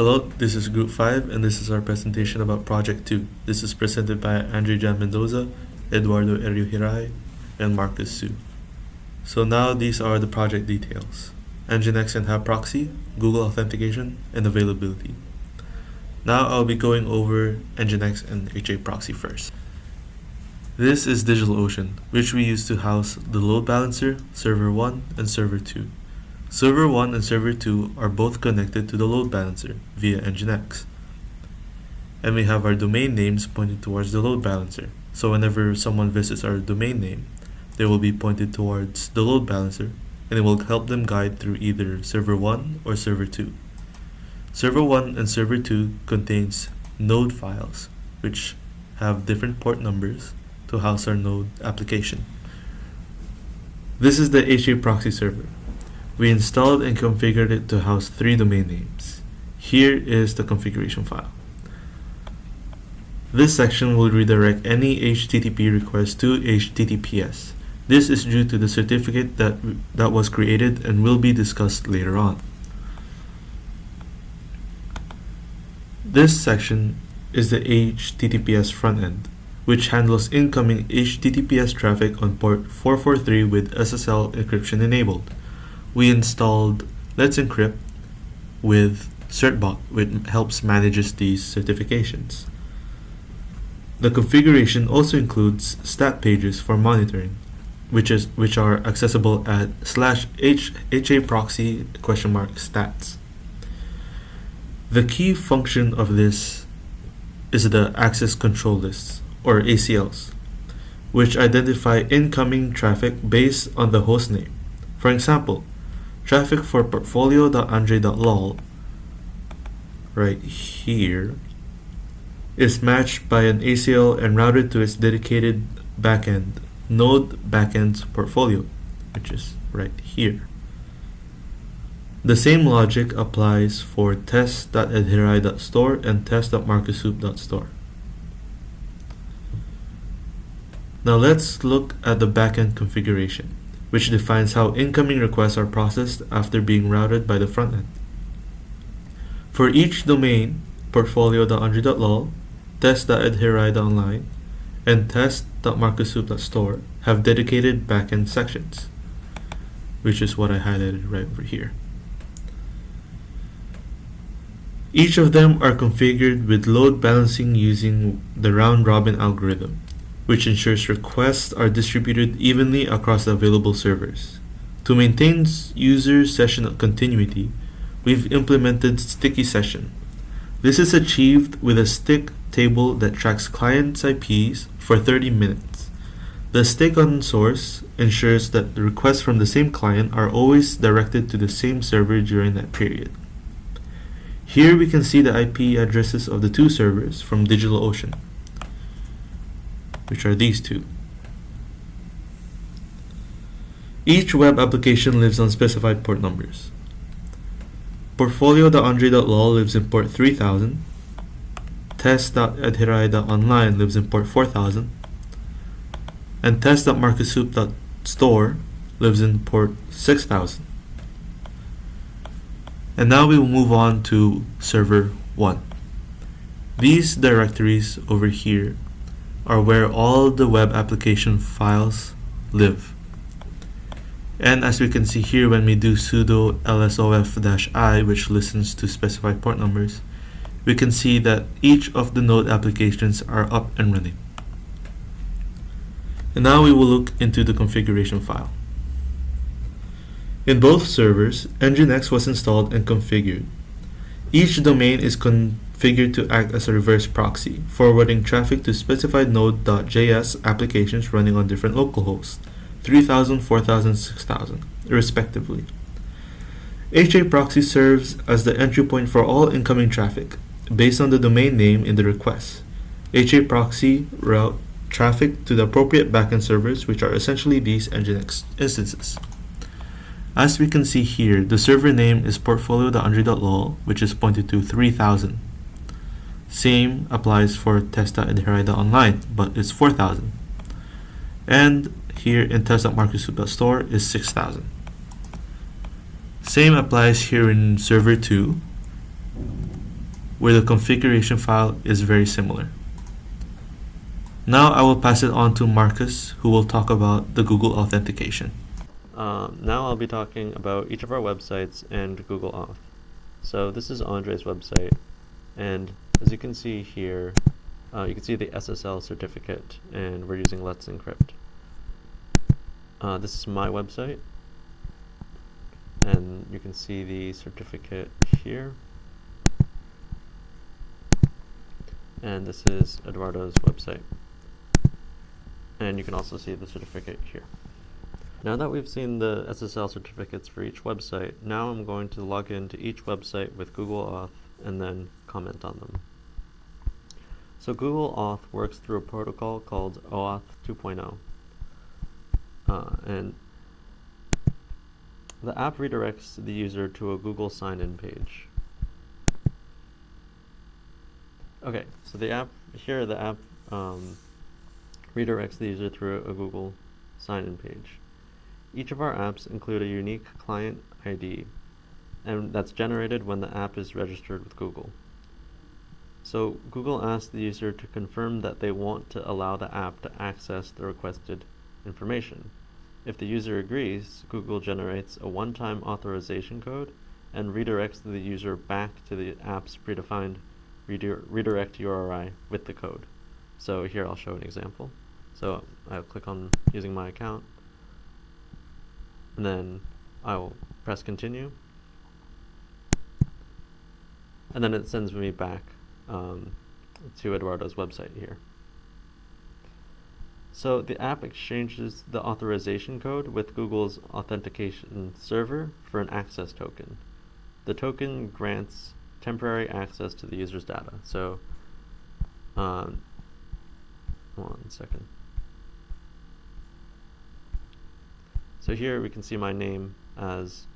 Hello, this is Group 5 and this is our presentation about Project 2. This is presented by Andrei Mendoza, Eduardo Hirai, and Marcus Su. So now these are the project details. Nginx and Hub Proxy, Google Authentication, and Availability. Now I'll be going over Nginx and HA Proxy first. This is DigitalOcean, which we use to house the load balancer, Server 1, and Server 2. Server 1 and Server 2 are both connected to the load balancer via Nginx. And we have our domain names pointed towards the load balancer. So whenever someone visits our domain name, they will be pointed towards the load balancer, and it will help them guide through either Server 1 or Server 2. Server 1 and Server 2 contains node files, which have different port numbers to house our node application. This is the HA proxy server. We installed and configured it to house 3 domain names. Here is the configuration file. This section will redirect any HTTP request to HTTPS. This is due to the certificate that was created and will be discussed later on. This section is the HTTPS front end, which handles incoming HTTPS traffic on port 443 with SSL encryption enabled. We installed Let's Encrypt with certbot, which helps manage these certifications. The configuration also includes stat pages for monitoring, which are accessible at /haproxy?stats. The key function of this is the access control lists, or ACLs, which identify incoming traffic based on the host name. For example, traffic for portfolio.andrei.lol right here is matched by an ACL and routed to its dedicated backend, node backend's portfolio, which is right here. The same logic applies for test.adhirai.store and test.markussoup.store. Now let's look at the backend configuration, which defines how incoming requests are processed after being routed by the front end. For each domain, portfolio.andrei.lol, test.adhirai.online, and test.markussoup.store have dedicated backend sections, which is what I highlighted right over here. Each of them are configured with load balancing using the round-robin algorithm, which ensures requests are distributed evenly across the available servers. To maintain user session continuity, we've implemented sticky session. This is achieved with a stick table that tracks clients' IPs for 30 minutes. The stick on source ensures that the requests from the same client are always directed to the same server during that period. Here we can see the IP addresses of the 2 servers from DigitalOcean, which are these 2. Each web application lives on specified port numbers. Portfolio.andrei.lol lives in port 3000, test.adhirai.online lives in port 4000, and test.markussoup.store lives in port 6000. And now we will move on to server 1. These directories over here are where all the web application files live. And as we can see here, when we do sudo lsof-i, which listens to specified port numbers, we can see that each of the node applications are up and running. And now we will look into the configuration file. In both servers, Nginx was installed and configured. Each domain is configured to act as a reverse proxy, forwarding traffic to specified node.js applications running on different localhosts, 3000, 4000, 6000, respectively. HA proxy serves as the entry point for all incoming traffic, based on the domain name in the request. HA proxy route traffic to the appropriate backend servers, which are essentially these Nginx instances. As we can see here, the server name is portfolio.andrei.lol, which is pointed to 3000. Same applies for test.adhirai.online, but it's 4000. And here in test.markussoup.store is 6000. Same applies here in server 2, where the configuration file is very similar. Now I will pass it on to Marcus, who will talk about the Google authentication. Now I'll be talking about each of our websites and Google Auth. So this is Andrei's website, and as you can see here, you can see the SSL certificate, and we're using Let's Encrypt. This is my website, and you can see the certificate here. And this is Eduardo's website. And you can also see the certificate here. Now that we've seen the SSL certificates for each website, now I'm going to log into each website with Google Auth and then comment on them. So Google Auth works through a protocol called OAuth 2.0. And the app redirects the user to a Google sign-in page. Okay, so the app redirects the user through a Google sign-in page. Each of our apps include a unique client ID, and that's generated when the app is registered with Google. So Google asks the user to confirm that they want to allow the app to access the requested information. If the user agrees, Google generates a one-time authorization code and redirects the user back to the app's predefined redirect URI with the code. So here I'll show an example. So I'll click on using my account, and then I will press continue, and then it sends me back to Eduardo's website here. So the app exchanges the authorization code with Google's authentication server for an access token. The token grants temporary access to the user's data. So, hold on a second. So here we can see my name as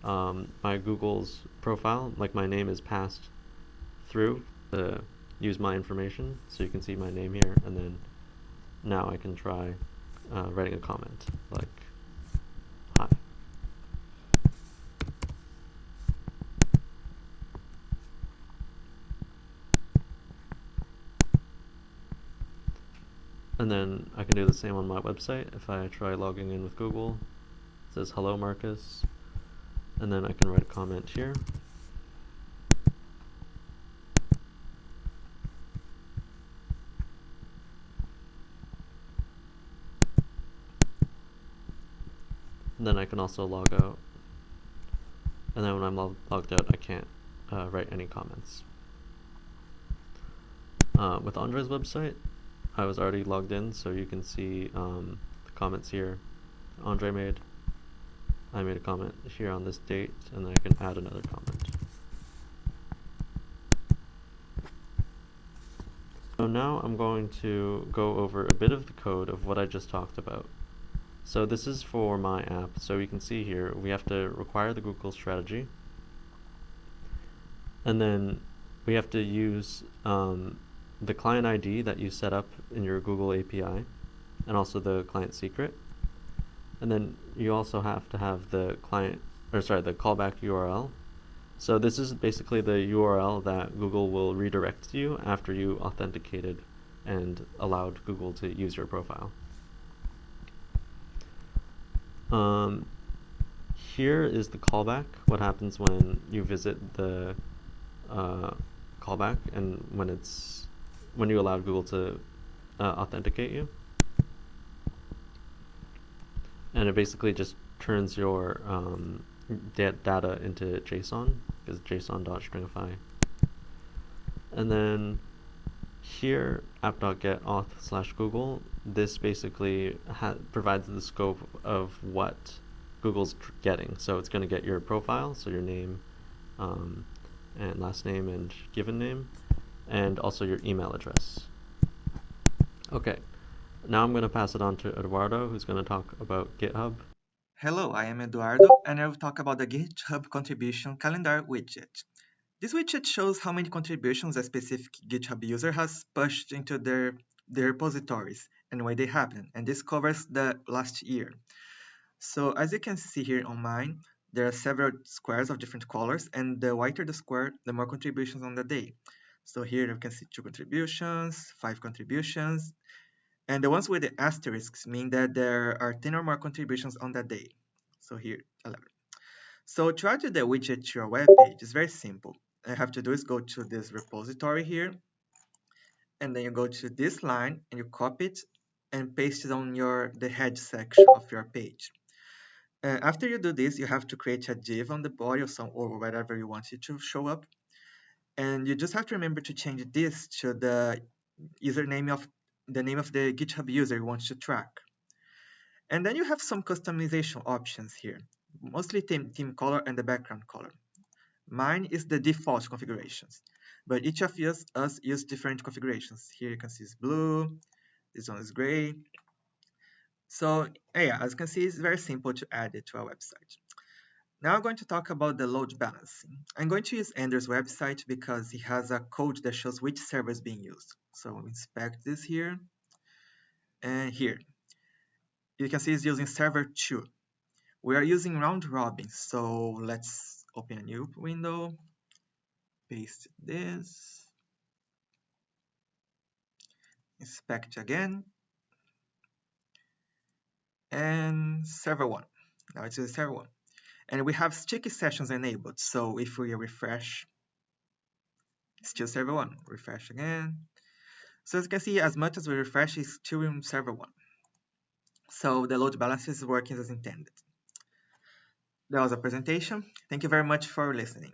my Google's profile, like my name is passed through to use my information. So you can see my name here, and then now I can try writing a comment like, hi. And then I can do the same on my website. If I try logging in with Google, it says hello Marcus, and then I can write a comment here. And then I can also log out. And then when I'm logged out, I can't write any comments. With Andrei's website, I was already logged in, so you can see the comments here Andrei made. I made a comment here on this date, and then I can add another comment. So now I'm going to go over a bit of the code of what I just talked about. So this is for my app. So you can see here, we have to require the Google strategy. And then we have to use the client ID that you set up in your Google API, and also the client secret. And then you also have to have the the callback URL. So this is basically the URL that Google will redirect to you after you authenticated and allowed Google to use your profile. Here is the callback, what happens when you visit the callback and when you allowed Google to authenticate you. And it basically just turns your data into JSON, because JSON.stringify. And then here, app.get auth/Google, this basically provides the scope of what Google's getting. So it's going to get your profile, so your name and last name and given name, and also your email address. Okay, now I'm going to pass it on to Eduardo, who's going to talk about GitHub. Hello, I am Eduardo, and I will talk about the GitHub contribution calendar widget. This widget shows how many contributions a specific GitHub user has pushed into their repositories and when they happen, and this covers the last year. So as you can see here on mine, there are several squares of different colors, and the whiter the square, the more contributions on the day. So here you can see 2 contributions, 5 contributions, and the ones with the asterisks mean that there are 10 or more contributions on that day. So here, 11. So to add the widget to your web page is very simple. All you have to do is go to this repository here, and then you go to this line and you copy it and paste it on the head section of your page. After you do this, you have to create a div on the body or wherever you want it to show up. And you just have to remember to change this to the username of the name of the GitHub user you want to track. And then you have some customization options here, mostly theme color and the background color. Mine is the default configurations, but each of us use different configurations. Here you can see it's blue, this one is gray. So yeah, as you can see, it's very simple to add it to our website. Now I'm going to talk about the load balancing. I'm going to use Andrei's website because he has a code that shows which server is being used. So inspect this here, and here you can see it's using server 2. We are using round robin, so let's open a new window, paste this, inspect again, and server 1. Now it's using server 1. And we have sticky sessions enabled, so if we refresh, still server 1, refresh again. So as you can see, as much as we refresh, it's still in server 1. So the load balancer is working as intended. That was a presentation. Thank you very much for listening.